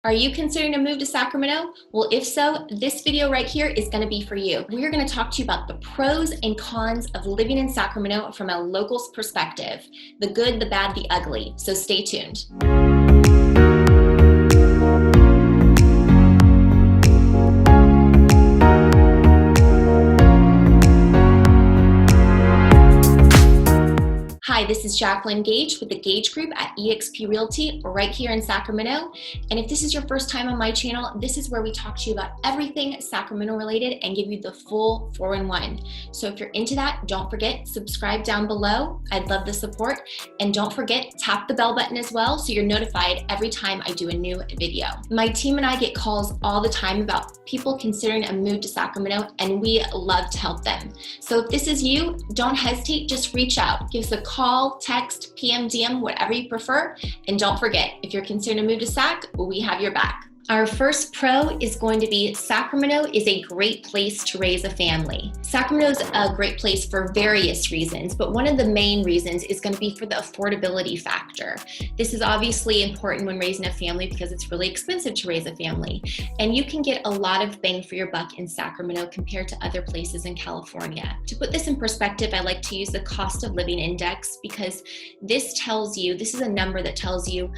Are you considering a move to Sacramento? Well, if so, this video right here is going to be for you. We're going to talk to you about the pros and cons of living in Sacramento from a local's perspective, the good, the bad, the ugly. So stay tuned. Hi, this is Jacqueline Gage with the Gage Group at eXp Realty right here in Sacramento. And if this is your first time on my channel, this is where we talk to you about everything Sacramento related and give you the full 4-in-1. So if you're into that, don't forget, subscribe down below. I'd love the support. And don't forget, tap the bell button as well so you're notified every time I do a new video. My team and I get calls all the time about people considering a move to Sacramento, and we love to help them. So if this is you, don't hesitate, just reach out. Give us a call, text, PM, DM, whatever you prefer. And don't forget, if you're considering a move to Sac, we have your back. Our first pro is going to be Sacramento is a great place to raise a family. Sacramento is a great place for various reasons, but one of the main reasons is going to be for the affordability factor. This is obviously important when raising a family because it's really expensive to raise a family. And you can get a lot of bang for your buck in Sacramento compared to other places in California. To put this in perspective, I like to use the cost of living index because this tells you, this is a number that tells you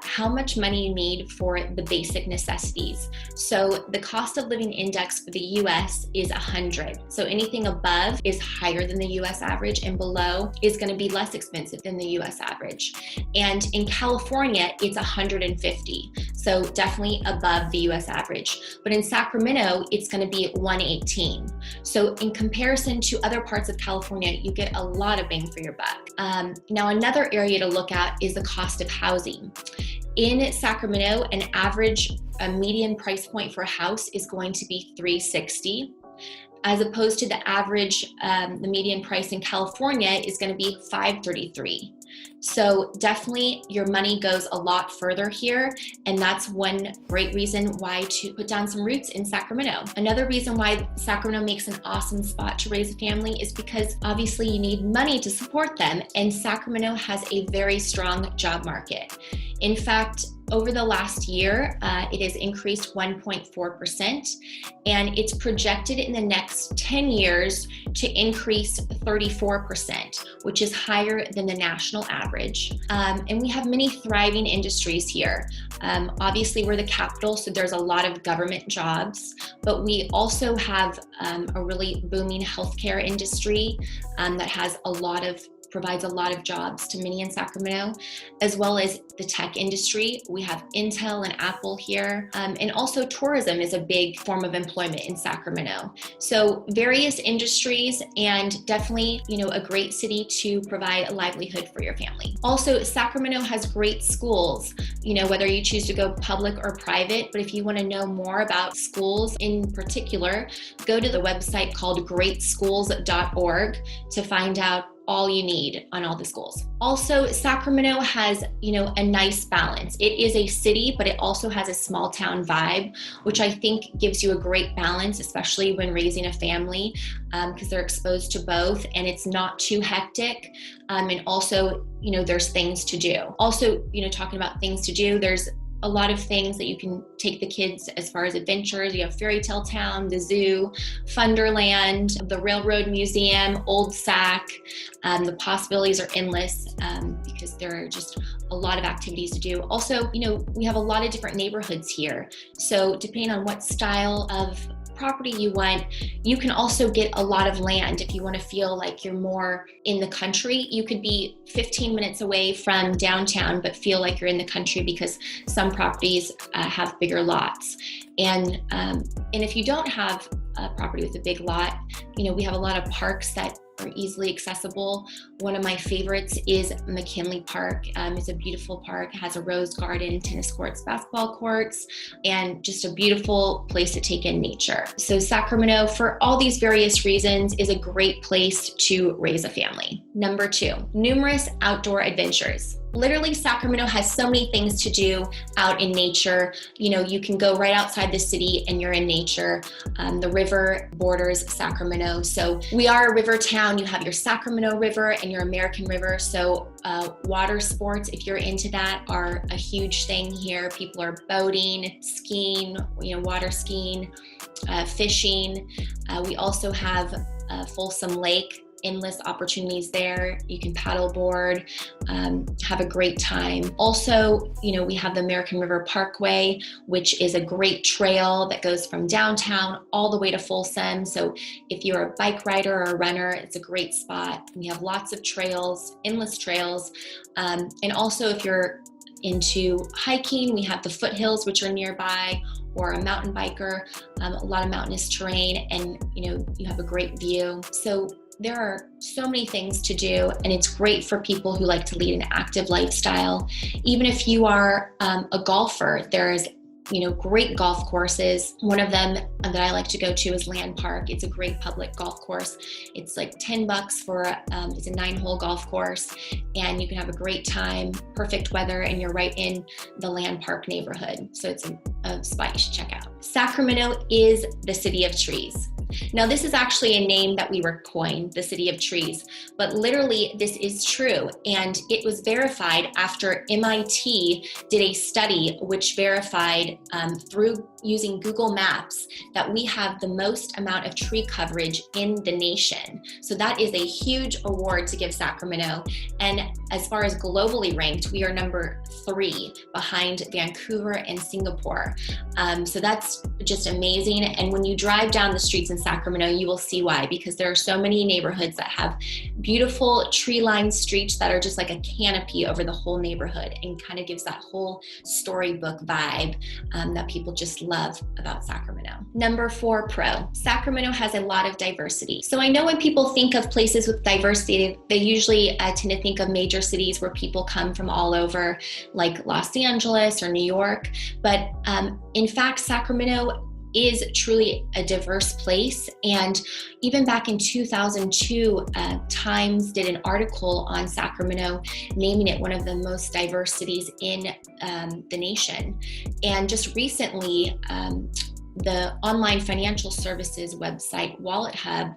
how much money you need for the basic necessities. So the cost of living index for the US is 100. So anything above is higher than the US average and below is going to be less expensive than the US average. And in California, it's 150. So definitely above the US average. But in Sacramento, it's going to be 118. So in comparison to other parts of California, you get a lot of bang for your buck. Now, another area to look at is the cost of housing. In Sacramento, an average median price point for a house is going to be $360, as opposed to the average, the median price in California is going to be $533. So definitely your money goes a lot further here, and that's one great reason why to put down some roots in Sacramento. Another reason why Sacramento makes an awesome spot to raise a family is because obviously you need money to support them, and Sacramento has a very strong job market. In fact, over the last year, it has increased 1.4%, and it's projected in the next 10 years to increase 34%, which is higher than the national average. And we have many thriving industries here. Obviously, we're the capital, so there's a lot of government jobs, but we also have a really booming healthcare industry that has provides a lot of jobs to many in Sacramento, as well as the tech industry. We have Intel and Apple here, and also tourism is a big form of employment in Sacramento. So various industries, and definitely, a great city to provide a livelihood for your family. Also, Sacramento has great schools, whether you choose to go public or private, but if you want to know more about schools in particular, go to the website called greatschools.org to find out all you need on all the schools. Also, Sacramento has, a nice balance. It is a city, but it also has a small town vibe, which I think gives you a great balance, especially when raising a family, because they're exposed to both, and it's not too hectic. And also, there's things to do. Also, talking about things to do, there's a lot of things that you can take the kids as far as adventures. You have Fairy Tale Town, the zoo, Funderland, the Railroad Museum, Old Sac. The possibilities are endless because there are just a lot of activities to do. Also, we have a lot of different neighborhoods here. So depending on what style of property you want, you can also get a lot of land. If you want to feel like you're more in the country, you could be 15 minutes away from downtown, but feel like you're in the country because some properties have bigger lots. And if you don't have a property with a big lot, we have a lot of parks that are easily accessible. One of my favorites is McKinley Park. It's a beautiful park. It has a rose garden, tennis courts, basketball courts, and just a beautiful place to take in nature. So Sacramento, for all these various reasons, is a great place to raise a family. Number 2, numerous outdoor adventures. Literally, Sacramento has so many things to do out in nature. You know, you can go right outside the city and you're in nature. The river borders Sacramento. So we are a river town. You have your Sacramento River and your American River. So water sports, if you're into that, are a huge thing here. People are boating, skiing, you know, water skiing, fishing. We also have Folsom Lake, endless opportunities there. You can paddleboard, have a great time. Also, you know, we have the American River Parkway, which is a great trail that goes from downtown all the way to Folsom. So if you're a bike rider or a runner, it's a great spot. We have lots of trails, endless trails. And also if you're into hiking, we have the foothills, which are nearby, or a mountain biker, a lot of mountainous terrain, and you know, you have a great view. So there are so many things to do, and it's great for people who like to lead an active lifestyle. Even if you are a golfer, there's, you know, great golf courses. One of them that I like to go to is Land Park. It's a great public golf course. It's like $10 for, it's a 9-hole golf course, and you can have a great time, perfect weather, and you're right in the Land Park neighborhood. So it's a spot you should check out. Sacramento is the city of trees. Now, this is actually a name that we were coined, the City of Trees, but literally this is true. And it was verified after MIT did a study which verified through using Google Maps that we have the most amount of tree coverage in the nation. So that is a huge award to give Sacramento. And as far as globally ranked, we are number 3 behind Vancouver and Singapore. So that's just amazing. And when you drive down the streets in Sacramento, you will see why, because there are so many neighborhoods that have beautiful tree-lined streets that are just like a canopy over the whole neighborhood, and kind of gives that whole storybook vibe that people just love about Sacramento. Number 4, pro. Sacramento has a lot of diversity. So I know when people think of places with diversity, they usually tend to think of major cities where people come from all over, like Los Angeles or New York. But in fact, Sacramento is truly a diverse place. And even back in 2002, Times did an article on Sacramento, naming it one of the most diverse cities in the nation. And just recently, the online financial services website WalletHub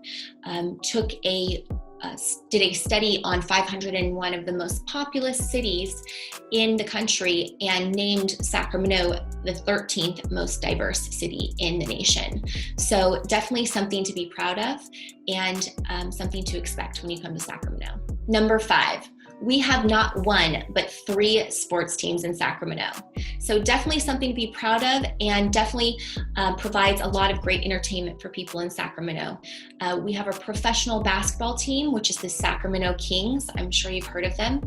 did a study on 501 of the most populous cities in the country and named Sacramento the 13th most diverse city in the nation. So definitely something to be proud of, and something to expect when you come to Sacramento. Number 5. We have not 1, but 3 sports teams in Sacramento. So definitely something to be proud of, and definitely provides a lot of great entertainment for people in Sacramento. We have a professional basketball team, which is the Sacramento Kings. I'm sure you've heard of them.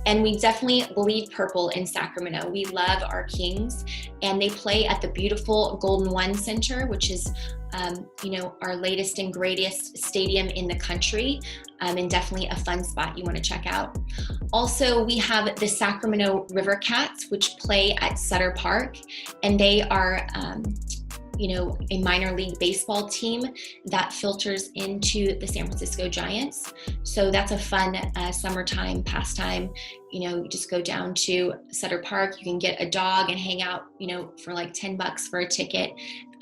And we definitely bleed purple in Sacramento. We love our Kings, and they play at the beautiful Golden One Center, which is you know, our latest and greatest stadium in the country, and definitely a fun spot you want to check out. Also, we have the Sacramento River Cats, which play at Sutter Park, and they are you know, a minor league baseball team that filters into the San Francisco Giants. So that's a fun summertime pastime. You know, you just go down to Sutter Park, you can get a dog and hang out, you know, for like $10 for a ticket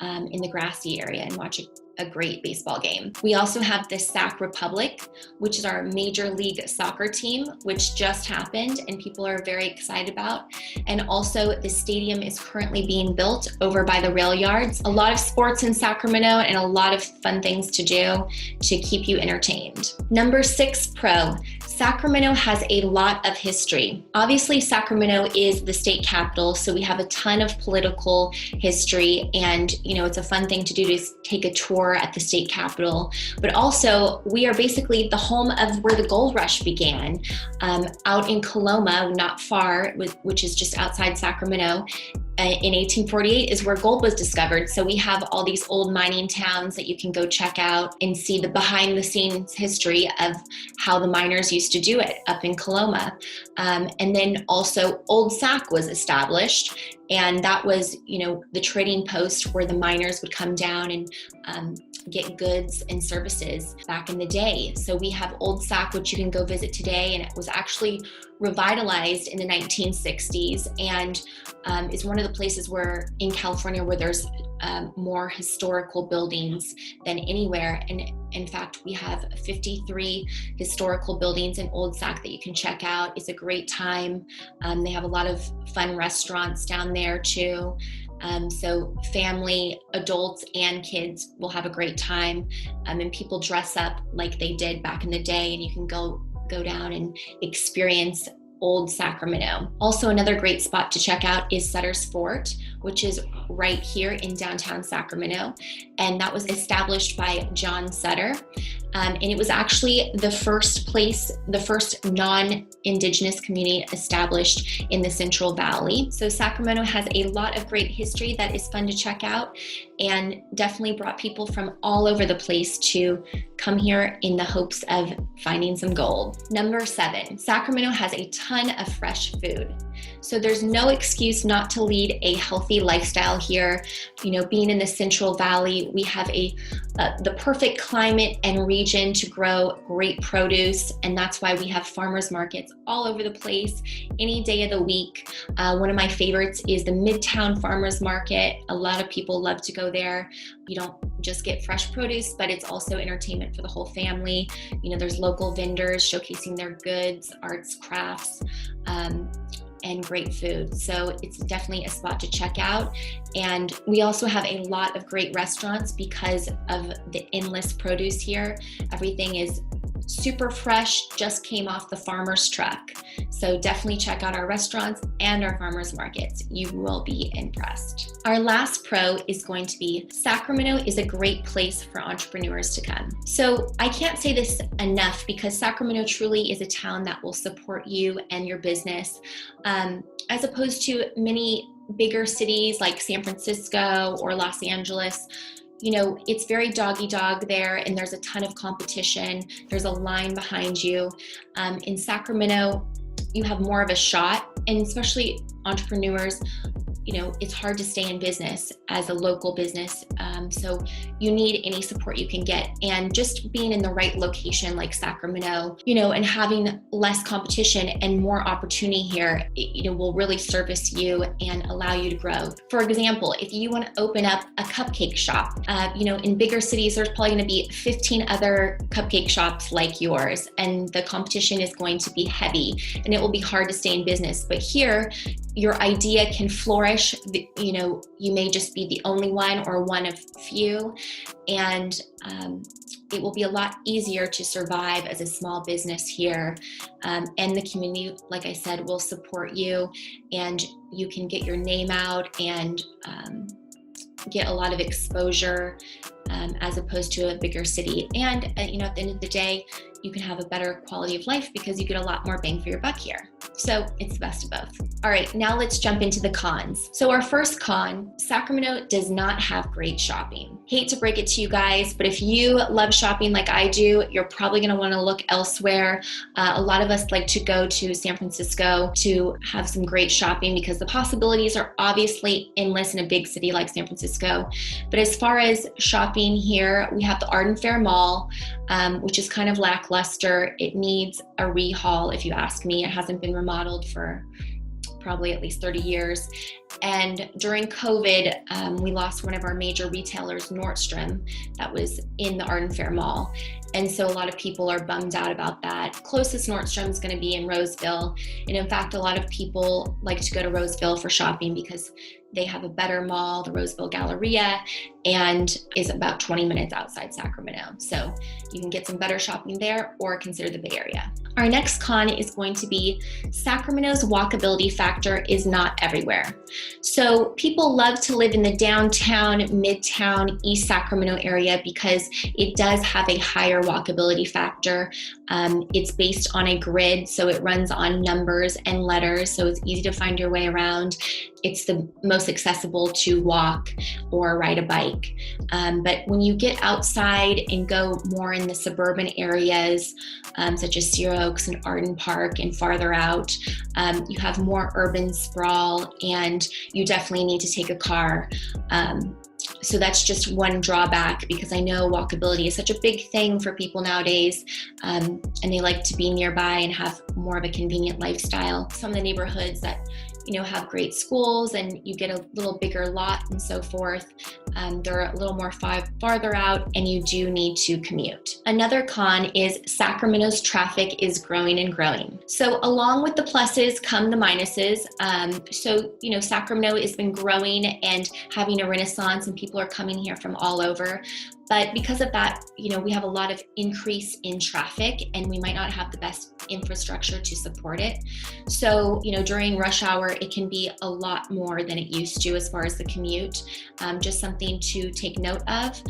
in the grassy area and watch a great baseball game. We also have the Sac Republic, which is our major league soccer team, which just happened and people are very excited about. And also the stadium is currently being built over by the rail yards. A lot of sports in Sacramento and a lot of fun things to do to keep you entertained. Number 6, pro. Sacramento has a lot of history. Obviously, Sacramento is the state capital, so we have a ton of political history, and you know, it's a fun thing to do to take a tour at the state capitol. But also, we are basically the home of where the gold rush began, out in Coloma, not far, which is just outside Sacramento. In 1848 is where gold was discovered. So we have all these old mining towns that you can go check out and see the behind the scenes history of how the miners used to do it up in Coloma. And then also Old Sac was established, and that was, you know, the trading post where the miners would come down and get goods and services back in the day. So we have Old Sac, which you can go visit today, and it was actually revitalized in the 1960s and is one of the places where in California where there's more historical buildings than anywhere. And in fact, we have 53 historical buildings in Old Sac that you can check out. It's a great time. They have a lot of fun restaurants down there too. So family, adults, and kids will have a great time. And people dress up like they did back in the day, and you can go down and experience Old Sacramento. Also, another great spot to check out is Sutter's Fort, which is right here in downtown Sacramento. And that was established by John Sutter. And it was actually the first non-Indigenous community established in the Central Valley. So Sacramento has a lot of great history that is fun to check out, and definitely brought people from all over the place to come here in the hopes of finding some gold. Number 7, Sacramento has a ton of fresh food. So there's no excuse not to lead a healthy lifestyle here. You know, being in the Central Valley, we have the perfect climate and region to grow great produce, and that's why we have farmers markets all over the place, any day of the week. One of my favorites is the Midtown Farmers Market. A lot of people love to go there. You don't just get fresh produce, but it's also entertainment for the whole family. You know, there's local vendors showcasing their goods, arts, crafts, and great food. So it's definitely a spot to check out. And we also have a lot of great restaurants because of the endless produce here. Everything is super fresh, just came off the farmer's truck. So definitely check out our restaurants and our farmers markets. You will be impressed. Our last pro is going to be Sacramento is a great place for entrepreneurs to come. So I can't say this enough because Sacramento truly is a town that will support you and your business, as opposed to many bigger cities like San Francisco or Los Angeles. You know, it's very dog-eat-dog there, and there's a ton of competition. There's a line behind you. In Sacramento, you have more of a shot, and especially entrepreneurs, you know, it's hard to stay in business as a local business. So you need any support you can get. And just being in the right location like Sacramento, you know, and having less competition and more opportunity here, you know, will really service you and allow you to grow. For example, if you want to open up a cupcake shop, you know, in bigger cities, there's probably going to be 15 other cupcake shops like yours, and the competition is going to be heavy, and it will be hard to stay in business. But here, your idea can flourish. You know, you may just be the only one or one of few, and it will be a lot easier to survive as a small business here. And the community, like I said, will support you, and you can get your name out and get a lot of exposure as opposed to a bigger city. And you know, at the end of the day, you can have a better quality of life because you get a lot more bang for your buck here. So it's the best of both. All right, now let's jump into the cons. So our first con, Sacramento does not have great shopping. Hate to break it to you guys, but if you love shopping like I do, you're probably gonna wanna look elsewhere. A lot of us like to go to San Francisco to have some great shopping because the possibilities are obviously endless in a big city like San Francisco. But as far as shopping here, we have the Arden Fair Mall, which is kind of lackluster. It needs a rehaul, if you ask me. It hasn't been remodeled for probably at least 30 years. And during COVID, we lost one of our major retailers, NORDSTROM, that was in the Arden Fair Mall. And so a lot of people are bummed out about that. Closest Nordstrom is going to be in Roseville. And in fact, a lot of people like to go to Roseville for shopping because they have a better mall, the Roseville Galleria, and is about 20 minutes outside Sacramento. So you can get some better shopping there or consider the Bay Area. Our next con is going to be Sacramento's walkability factor is not everywhere. So people love to live in the downtown, midtown, East Sacramento area because it does have a higher walkability factor. It's based on a grid, so it runs on numbers and letters, so it's easy to find your way around. It's the most accessible to walk or ride a bike. But when you get outside and go more in the suburban areas, such as Sierra Oaks and Arden Park and farther out, you have more urban sprawl and you definitely need to take a car. So that's just one drawback, because I know walkability is such a big thing for people nowadays, and they like to be nearby and have more of a convenient lifestyle. Some of the neighborhoods that have great schools and you get a little bigger lot and so forth, they're a little more farther out, and you do need to commute. Another con is Sacramento's traffic is growing and growing. So along with the pluses come the minuses. Sacramento has been growing and having a renaissance, and people are coming here from all over. But because of that, we have a lot of increase in traffic, and we might not have the best infrastructure to support it. So, during rush hour, it can be a lot more than it used to as far as the commute. Just something to take note of.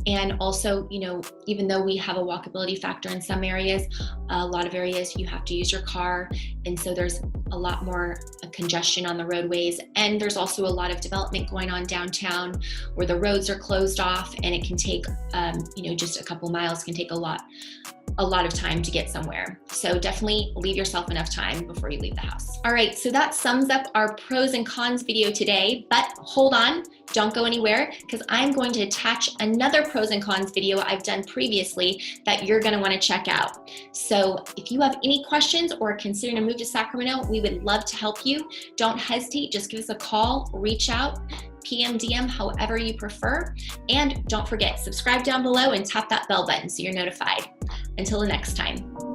And also, even though we have a walkability factor in some areas, a lot of areas you have to use your car. And so there's a lot more congestion on the roadways. And there's also a lot of development going on downtown where the roads are closed off, and it can take just a couple miles can take a lot of time to get somewhere. So definitely leave yourself enough time before you leave the house. All right, so that sums up our pros and cons video today, but hold on, don't go anywhere, because I'm going to attach another pros and cons video I've done previously that you're gonna wanna check out. So if you have any questions or are considering a move to Sacramento, we would love to help you. Don't hesitate, just give us a call, reach out, PM, DM, however you prefer. And don't forget, subscribe down below and tap that bell button so you're notified. Until the next time.